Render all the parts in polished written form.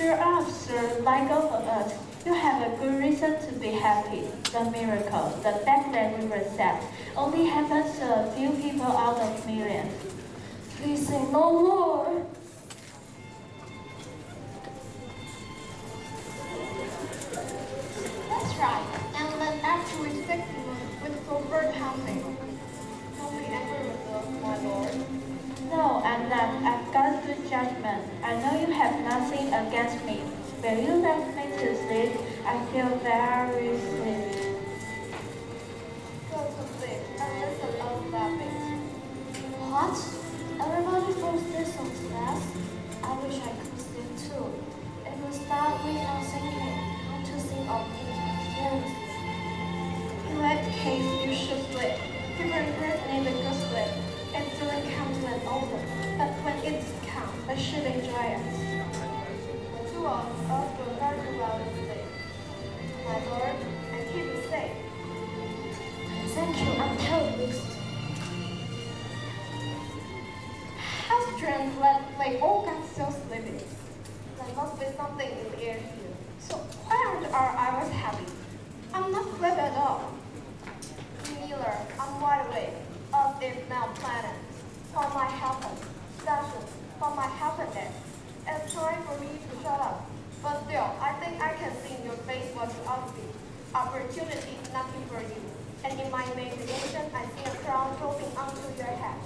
Cheer up, sir. Let go of us. You have a good reason to be happy. The miracle, the fact that we were saved, only happens to a few people out of millions. Please say no more. That's right. And let's actually stick with covert hunting. Don't be angry with us, my lord. No, I'm not. I've got good judgment. I know you have nothing against me. Will you let me to sleep? I feel very sleepy. Go to sleep and listen us laughing. What? Everybody falls asleep so fast? I wish I could sleep too. It will start without thinking how to think of it seriously. In that case, you should sleep. People need a good sleep. It doesn't come to an open, but when it's come, they should enjoy it. The two of us will very well sleep. My lord, and keep it safe. Thank you, I'm terribly How strange that they all got so sleepy. There must be something in the air here. So why aren't our eyes happy? I'm not sleepy at all. Neither. I'm wide awake. As if now planet. For my happiness. Session. For my happiness. It's time for me to shut up. But still, I think I can see in your face what you ought to be. Opportunity is nothing for you. And in my imagination, I see a crown dropping onto your head.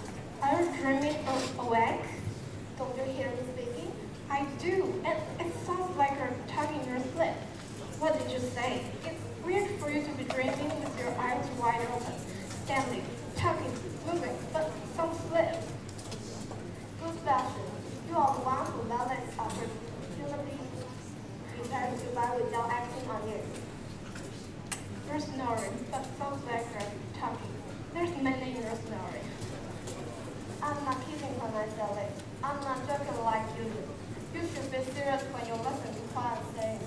Are you dreaming awake? Don't you hear me speaking? I do, and it sounds like you're talking in your sleep. What did you say? It's weird for you to be dreaming with your eyes wide open, standing, talking, moving, but some sleep. Good fashion. You are the one who let this opportunity prepare to buy without acting on it. You're snoring, but sounds like you're talking. There's meaning in your snoring. I'm not keeping for myself. I'm not joking like you do. You should be serious when you listen to what I'm saying.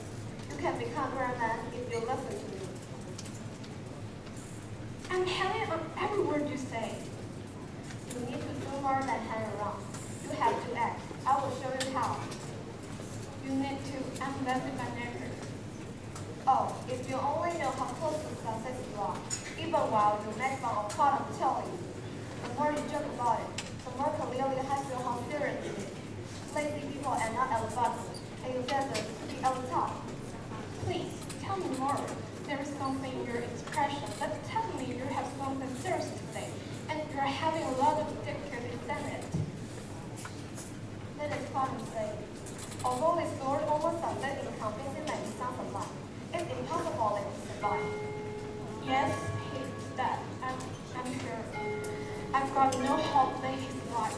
You can become a man if you listen to me. I'm hanging on every word you say. You need to do more than hang around. You have to act. I will show you how. You need to invest in my nature. Oh, if you only know how close to success you are, even while you make fun of what I'm telling you, the more you joke about it, the more clearly I feel how serious it is. Lazy people are not at the bottom, and you deserve to be at the top. Please, tell me more. There is something in your expression that tells me you have something serious to say, and you're having a lot of difficulty saying it. That is what I'm saying. Although this word almost sounds in convincing like it sounds alive, it's impossible that to survive. Yes, he's dead. I'm sure. I've got no hope that he's alive.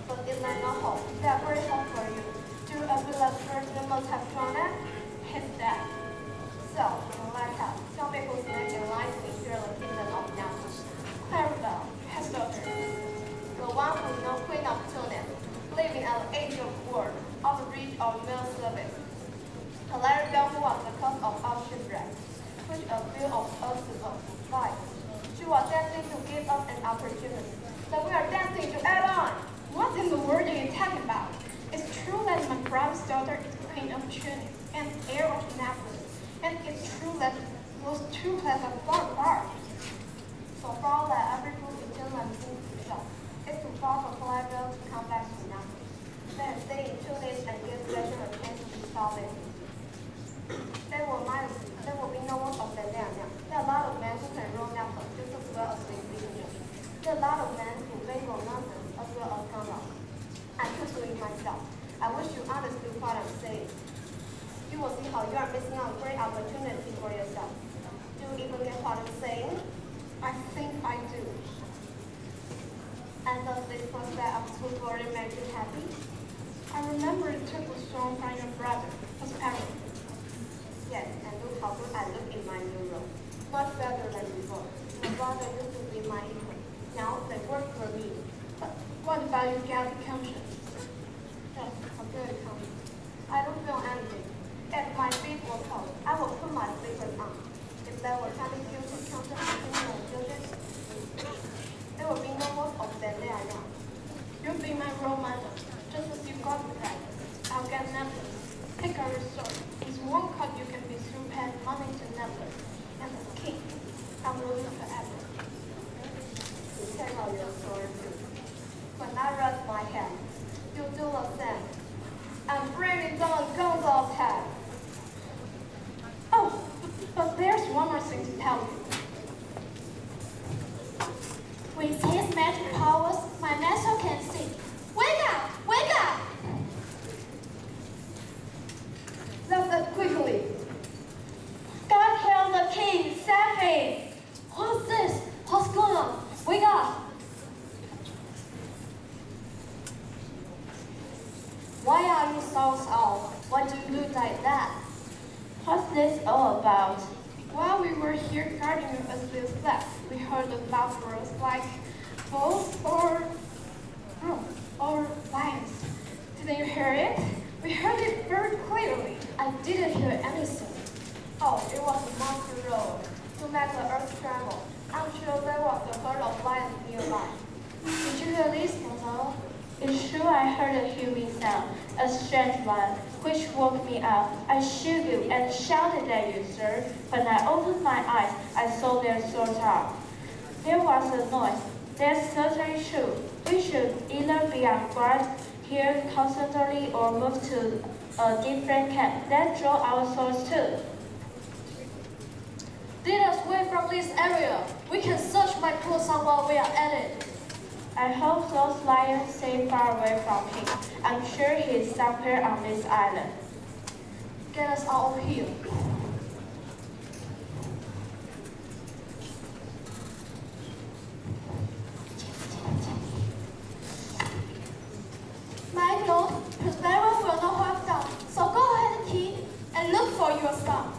But is there no hope? There's great hope for you. Do a beloved person must have shown it? He's dead. So, in that case, tell me whose name in line to ensure the kingdom of Nazareth. Clarabelle, his daughter. The one who's no queen of Tunis, living at the age of war, of the reach of male service. Clarabelle who was the cause of our shipwreck, which a few of us survived. She was destined to give us an opportunity. So we are destined to add on. What in the world are you talking about? It's true that my brother's daughter is queen of Tunis and heir of Naples, and it's true that those two places are far apart. So far that every food between them seems to show. It's too far for Clarabelle to come back to Naples. Let her stay in Tunis and give Gretchen a chance to solve it. There will be no one of them there now. There are a lot of men who can roll Naples just as well as we do. There are a lot of men who label nonsense as well as gun. I'm pursuing myself. I wish you understood what I'm saying. You will see how you are missing out a great opportunity for yourself. Do you even get what I'm saying? I think I do. And does this prospect of true glory make you happy? I remember it took a song from your brother, his parents. Yes, and look how good I look in my new role. Much better than before. My brother used to be my equal. Now they work for me. But what about your guilty conscience? Yes, a good conscience. I don't feel anything. If my feet were cold, I would put my slippers on. If there were any guilty conscience between my children, there would be no more of them there now. You'll be my role model, just as you got the practice. I'll get nothing. Why do you look like that? What's this all about? While we were here guarding you as we slept, we heard the loud roars like wolves or lions. Didn't you hear it? We heard it very clearly. I didn't hear anything. Oh, it was a monster roar to make the earth tremble. I'm sure there was a herd of lions nearby. Did you hear this, Mother? It's true I heard a humming sound, a strange one, which woke me up. I shook you and shouted at you, sir. When I opened my eyes, I saw their swords up. There was a noise. That's certainly true. We should either be on guard here constantly or move to a different camp. Let's draw our swords too. Lead us away from this area. We can search my clothes while we are at it. I hope those lions stay far away from him. I'm sure he's somewhere on this island. Get us out of here. Michael, Prosperous will not harm them. So go ahead, King, and look for your son.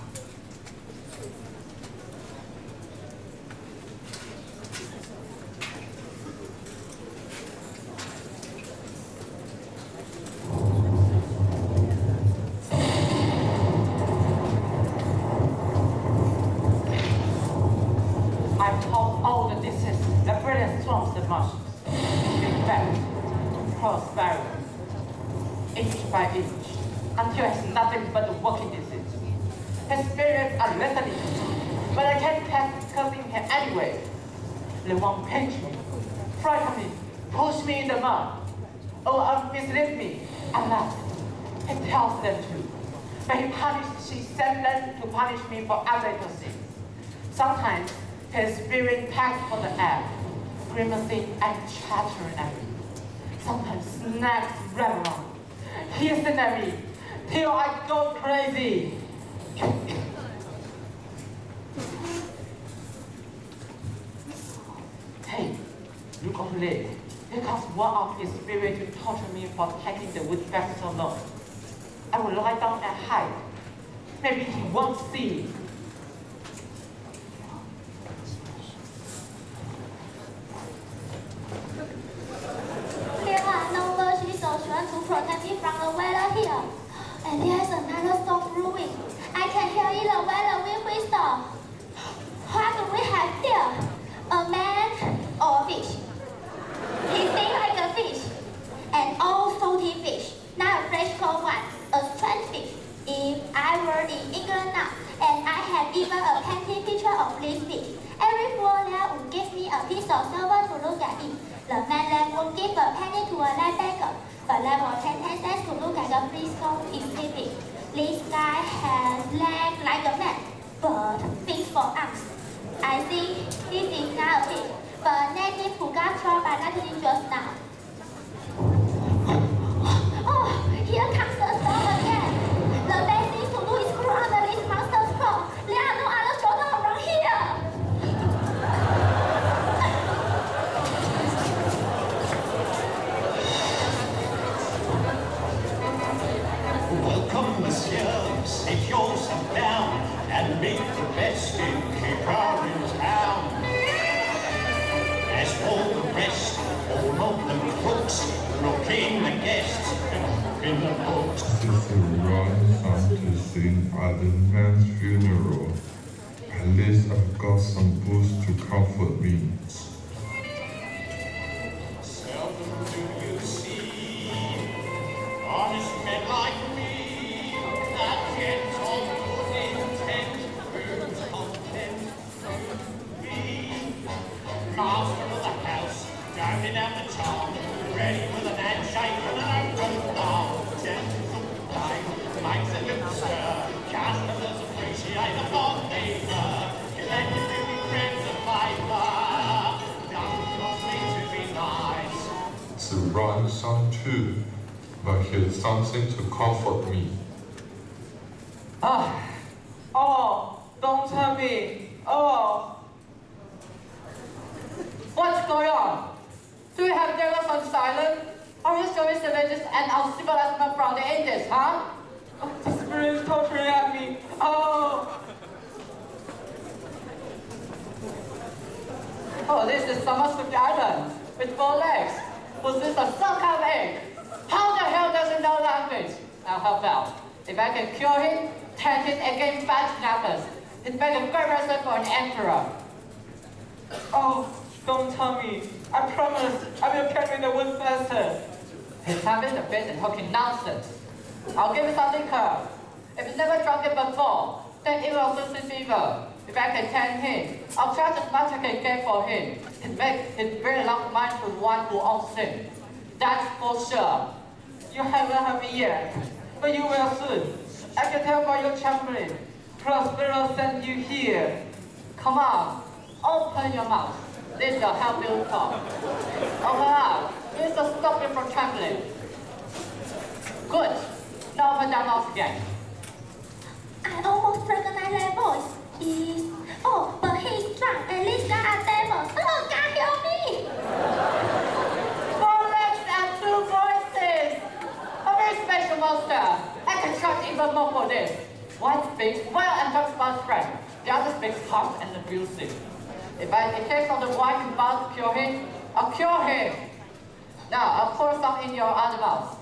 I've told all the distance the brilliant swamps and marshes. In fact, Prosperous, inch by inch, until it's nothing but the walking distance. His spirits are listening, but I can't pass cursing him anyway. They won't pinch me, frighten me, push me in the mud, or mislead me. At last, he tells them to. But she sent them to punish me for other little sins. Sometimes his spirit packs for the air, grimacing and chattering at me. Sometimes snaps right around, hissing at me, till I go crazy. Hey, look over there. Here comes one of his spirits to torture me for taking the wood back so long. I will lie down and hide. Maybe he won't see me. There are no bushes or shrubs to protect me from the weather here. And there's another storm brewing. I can hear it the way the wind whistles. What do we have here? A man or a fish? He seems like a fish. An old salty fish, not a fresh cold one. A strange fish. If I were in England now, and I had even a painted picture of this fish, every foreigner would give me a piece of silver to look at it. The man then would give a penny to a linebacker, but there were 10 cents to look at the fish so exhibit. This guy has legs like a man, but feet for arms. I think this is not a fish, but a native who got trapped by lightning just now. Oh, here comes the storm again. The best thing to do is crawl under this monster's claw. There are no other shelter around here. Welcome, monsieur. Sit yourself down and meet the best innkeeper in town. As for the rest, all of the crooks, rocking the guests and in the books. It's a run song to sing at the man's funeral. At least I've got some booze to comfort me. Seldom do you see honest men like me, that gentle good intent, who's content to be master of the house, drowning out the charm, ready with an handshake and an open arm. Gentle supply, makes a little stir, customers appreciate the fond neighbor, let you do me friends a favor, don't cost me to be nice. It's a run song too, but here's something to comfort me. Oh, don't tell me. Oh. What's going on? Do we have jealous on silent? Are you showing savages and our civilized from the ages, huh? Oh, the spirit is torturing at me. Oh! Oh, this is Summer Spooky Island with 4 legs. Was this a some kind of egg? How the hell does he know language? I'll help out. If I can cure him, turn him again fat knackers. He'd make a great wrestler for an emperor. Oh, don't tell me. I promise I will catch him in the woods faster. He's having a bit and hooking nonsense. I'll give you some liquor. If he's never drunk it before, then it will lose his fever. If I can tame him, I'll charge as much as I can get for him. He'd make his very long mind to one who owns him. That's for sure. You haven't had me yet, but you will soon. I can tell by your trembling. Prospero sent you here. Come on, open your mouth. This will help you talk. Open up. This will stop you from trembling. Good. Now open your mouth again. I almost recognize that voice. Oh, but he's drunk and these guys are devils. Oh, God help me! 4 legs and 2 voices. A very special monster. I can charge even more for this. One speaks well and talks about strength. The other speaks harsh and abusive. If I take from the one who wants to cure him, I'll cure him. Now, I'll pour some in your other mouth.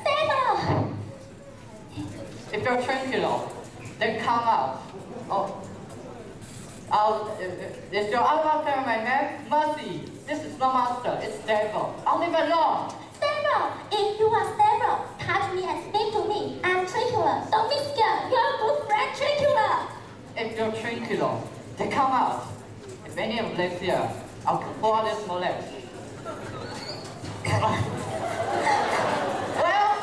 Devil! If you're tranquilo, then come out. Oh. Is your other monster in my name? Mercy. This is no monster, it's devil. I'll leave it alone. Devil! If you are devil, touch me and speak to me. I'm Trickula. Don't be scared. You're a good friend, Trickula. If you're tranquilo, then come out. If any of them lives here, I'll pour this more legs. Well,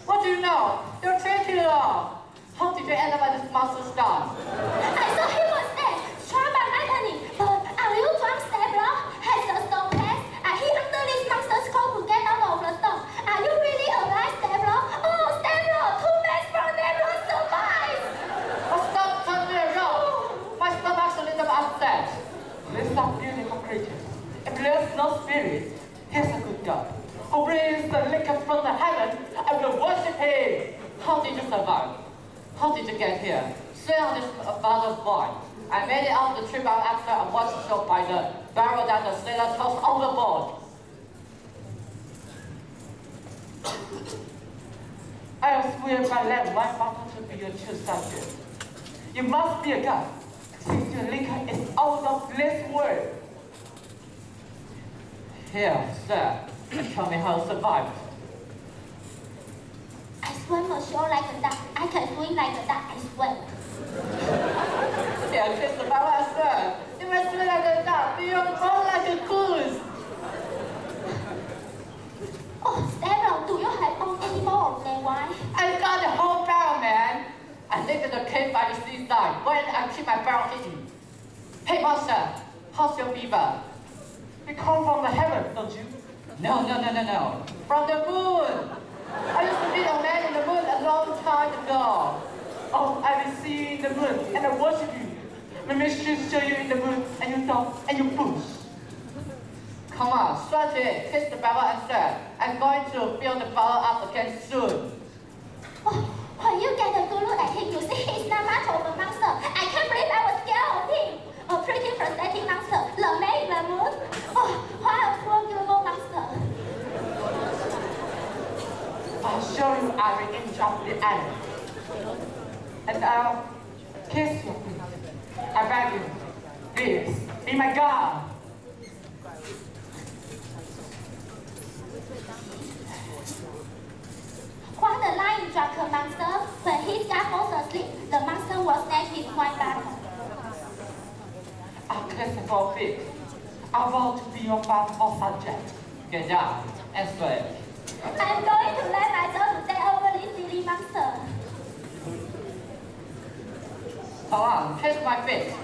what do you know? You're tranquilo. How did you end up at this monster's gun? I saw he was dead, struck by lightning. But are you drunk, Devil? Has the stone passed? Are he under this monster's coat to get out of the stone? Are you really alive, Devil? Oh, Devil! 2 men from Devil survived! Oh, stop turning me around. My stomach's a little upset. These are beautiful creatures. If there's no spirit, here's a good God who brings the liquor from the heaven. I will worship him. How did you survive? How did you get here? Stay on this bottle of wine. I made it out the trip out after I was shot by the barrel that the sailor tossed overboard. I have sworn by land my father to be your true subject. You must be a god, since your liquor is out of this world. Here, sir, tell me how you survived. I swim ashore like a duck. I can swim like a duck. I swim. Here, kiss the barrel, sir. You must swim like a duck, but you're born like a goose. Oh, Devil, do you have any more of their wine? I got the whole barrel, man. I lived in a cave by the seaside when I keep my barrel hidden. Hey, monster, how's your fever? You come from the heavens, don't you? No. From the moon. I used to be a man in the moon a long time ago. Oh, I will see you in the moon and I worship you. My mistress show you in the moon and you talk and you push. Come on, stretch it, kiss the barrel and say, I'm going to fill the barrel up again soon. Oh, when you get a good look at him, you see he's not much of a monster. I can't believe I was scared of him. A pretty frustrating monster, the man in the moon. Oh, what a poor beautiful monster. I'll show you every inch of the island. And I'll kiss you. I beg you, please, be my God. What a lying drunken monster. When his guard falls asleep, the monster will snatch his wine bottle. I'll kiss you for a bit. I vow to be your father or subject. Get down and swear. I'm going to let myself to take over this silly monster. Come on, kiss my face.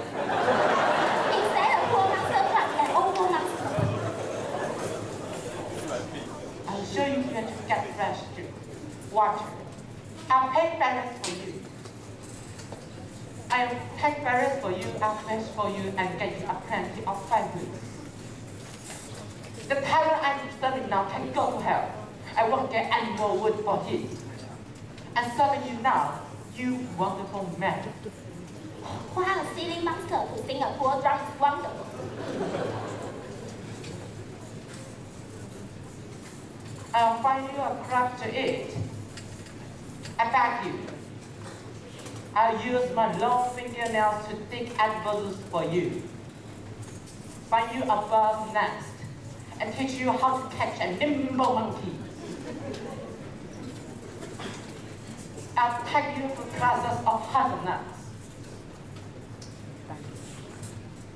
Instead of poor monster drunk and awful monster. I'll show you where to get fresh drink. Water. I'll pack barrels for you. I'll pack barrels for you, I'll fetch for you, and get you a plenty of firewood. The tyrant I'm serving now can go to hell. I won't get any more wood for him. and serving you now, you wonderful man. Why a silly monster to sing a poor drunk is wonderful. I'll find you a crab to eat. I beg you. I'll use my long fingernails to dig apples for you. Find you a bird's nest and teach you how to catch a nimble monkey. I'll take you to classes of hazelnuts.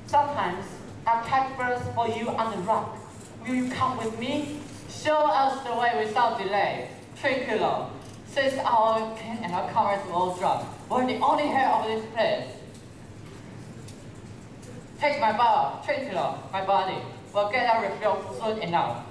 Sometimes I'll catch birds for you on the rock. Will you come with me? Show us the way without delay. 3 kilos. 6 hours and our covers all drunk. We're the only hair of this place. Take my bow, 3 kilos, my body. We'll get our refill soon enough.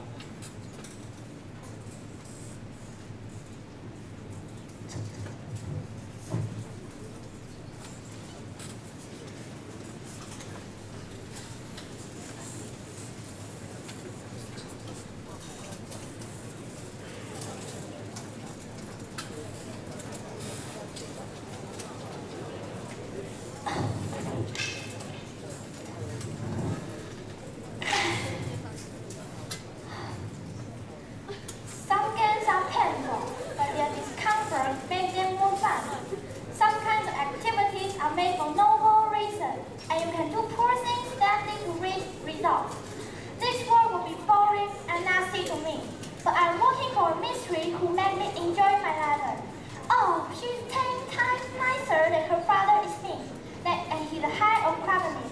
This world will be boring and nasty to me, but I'm looking for a mystery who make me enjoy my life. Oh, she's 10 times nicer than her father is me, and he's the height of gravity.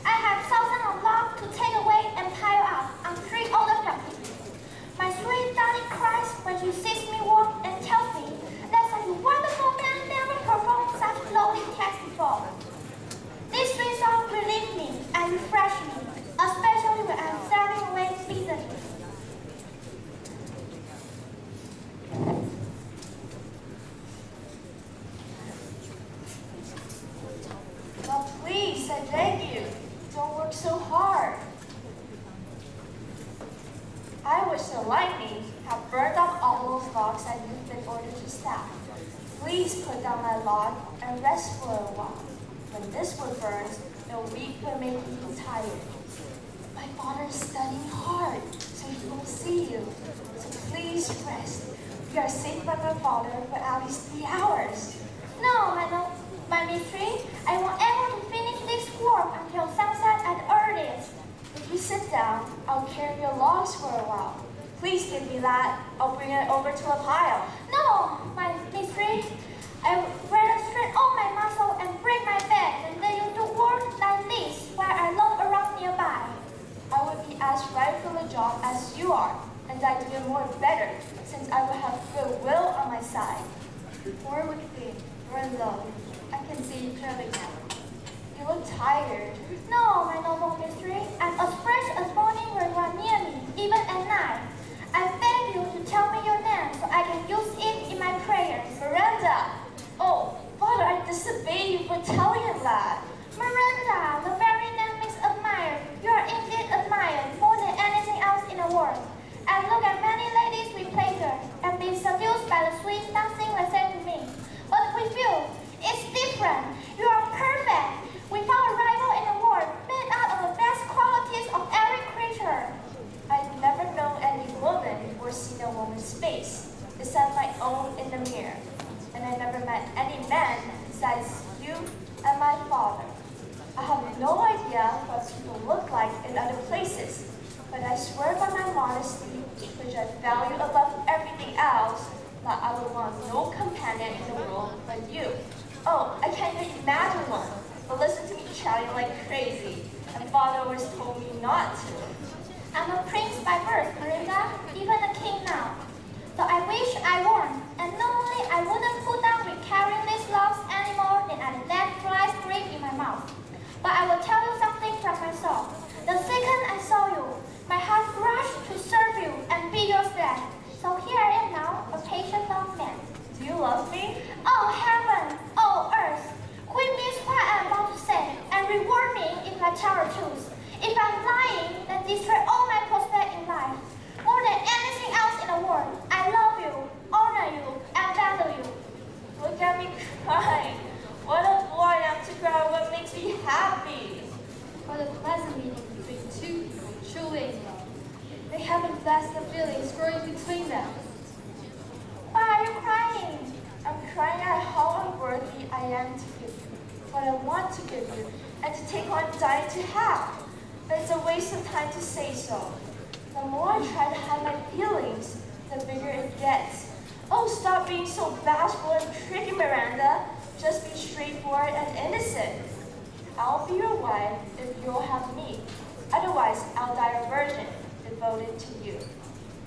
I have thousands of logs to take away and pile up on 3 older families. My sweet darling cries when she sees me walk and tells me that such a wonderful man never performed such lowly tasks before. This sweet song relieves me and refreshes me, especially when I'm sailing away peacefully. But please, I beg you, don't work so hard. I wish the lightning had burned up all those logs that you've been ordered to stack. Please put down my log and rest for a while. When this wood burns, the weak will make you tired. My father is studying hard, so he won't see you. So please rest. You are safe by my father for at least 3 hours. No, my mystery, I won't able to finish this work until sunset at the earliest. If you sit down, I'll carry your logs for a while. Please give me that. I'll bring it over to a pile. No, my mystery, I would rather strain all my muscle and break my back than let you do work like this while I loaf around nearby. I would be as right for the job as you are, and I'd do it more better, since I would have goodwill on my side. More would think, you're in love. I can see you clearly now. You look tired. No, my noble mystery, I'm as fresh as morning when you are near me, even at night. I beg you to tell me your name so I can use it in my prayers. Miranda! Oh, Father, I disobey you for telling him that. Miranda, the very name is admired. You are indeed admired more than anything else in the world. I've looked at many ladies with pleasure and been seduced by the sweet dancing they say to me. But with you, it's different. You are perfect, without a rival in the world, made out of the best qualities of every creature. I've never known any woman or seen a woman's face, except my own in the mirror. And I never met any man besides you and my father. I have no idea what people look like in other places, but I swear by my modesty, which I value above everything else, that I would want no companion in the world but you. Oh, I can't even imagine one, but listen to me chatting like crazy, and father always told me not to. I'm a prince by birth, Miranda, even a king now. So I wish I weren't, and normally I wouldn't put down with carrying these logs any more than I let dry grape in my mouth. But I will tell you something from my soul. The second I saw you, my heart rushed to serve you and be your slave. So here I am now, a patient young man. Do you love me? Oh heaven, oh earth, witness what I am about to say, and reward me if I tell the truth. If I'm lying, then destroy all my prospects in life. More than anything else in the world, I love you, honor you, and value you. that's the feelings growing between them. Why are you crying? I'm crying at how unworthy I am to give you what I want to give you and to take what I'm dying to have. But it's a waste of time to say so. The more I try to hide my feelings, the bigger it gets. Oh, stop being so bashful and tricky, Miranda. Just be straightforward and innocent. I'll be your wife if you'll have me. Otherwise, I'll die a virgin, devoted to you.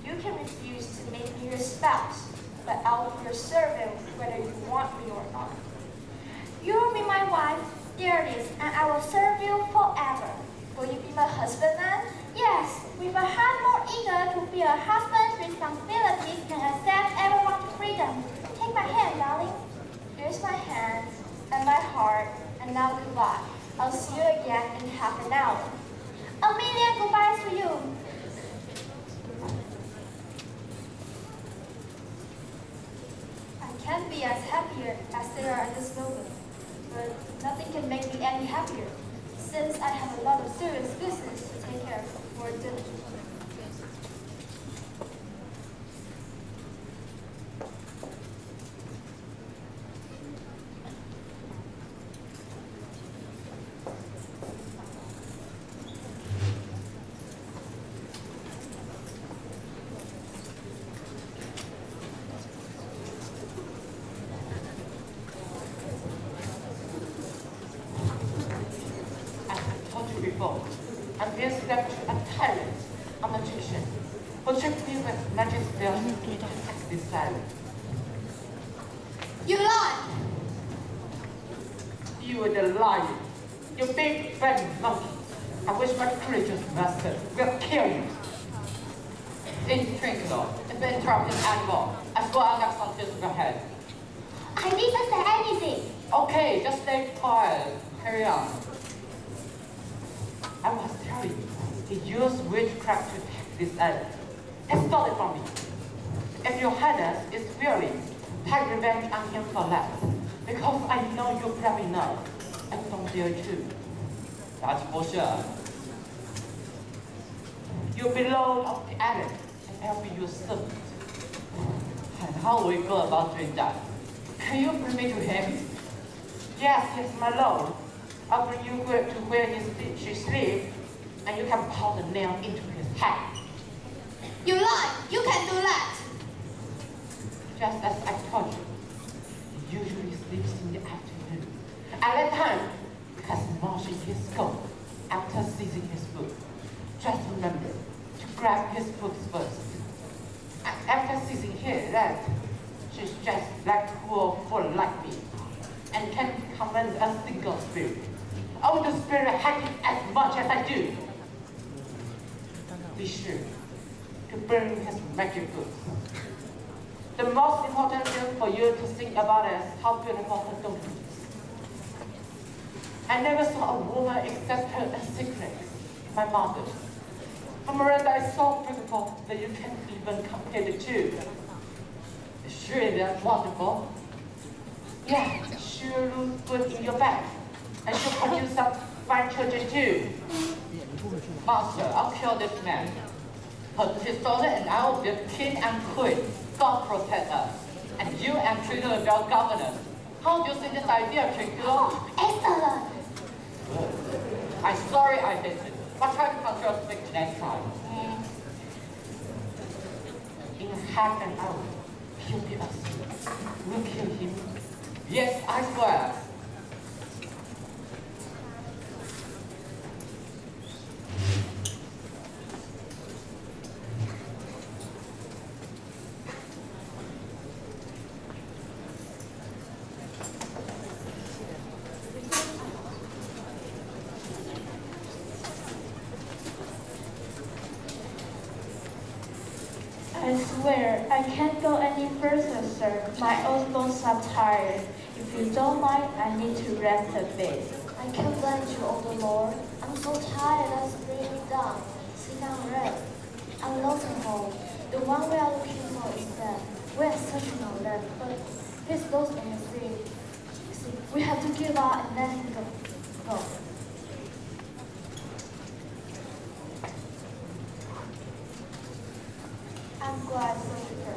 You can refuse to make me your spouse, but I'll be your servant whether you want me or not. You will be my wife, dearest, and I will serve you forever. Will you be my husband then? Yes, with a heart more eager to be a husband's responsibilities than accept everyone's freedom. Take my hand, darling. Here's my hand and my heart, and now goodbye. I'll see you again in half an hour. A million goodbyes to you. I can't be as happier as they are at this moment, but nothing can make me any happier, since I have a lot of serious business to take care of before dinner. Before, I'm being slapped to a tyrant, a magician, who tricked me with magic spells to protect this silence. You lie! You are the liar, you big fat monkey. I wish my courageous master will kill you. Intrinsical, if you interrupt an animal, I swear I'll have something to your head. I didn't say anything. Okay, just stay quiet. Carry on. I was telling you, he used witchcraft to take this island. He stole it from me. If your highness is willing, take revenge on him for that. Because I know you're brave enough. I don't dare to. That's for sure. You belong on the island, and I'll be your servant. And how will we go about doing that? Can you bring me to him? Yes, my lord. I'll bring you to where she sleeps, and you can pound the nail into his head. You lie! You can do that! Just as I told you, he usually sleeps in the afternoon. At that time, because Marsh is his skull after seizing his food. Just remember to grab his books first. And after seizing his leg, she's just like poor like me, and can't command a single spirit. Oh, the spirit hates it as much as I do. Be sure to burn his magic books. The most important thing for you to think about is how beautiful her daughter is. I never saw a woman except her in secret, my mother. Miranda is so beautiful that you can't even compare the two. Sure, that's wonderful. Yeah, sure looks good in your bag. And she'll produce some fine children too. Master, I'll kill this man. Put his daughter and I will be king and queen. God protect us. And you and Trinidad will be our governors. How do you think this idea, Trinidad? Excellent! I'm sorry I did it, but try to control speech next time. In half an hour, he'll be asleep. We'll kill him. Yes, I swear. I swear, I can't go any further, sir. My old bones are tired. If you don't mind, I need to rest a bit. I can't blame you, older lord. I'm so tired of being done. Sit down and rest. I'm lost at home. The one we are looking for is dead. We are searching our land, but he's lost in the sea. See, we have to give up and let him go. I'm glad so sir.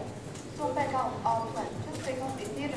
Don't back out of our plan just because it didn't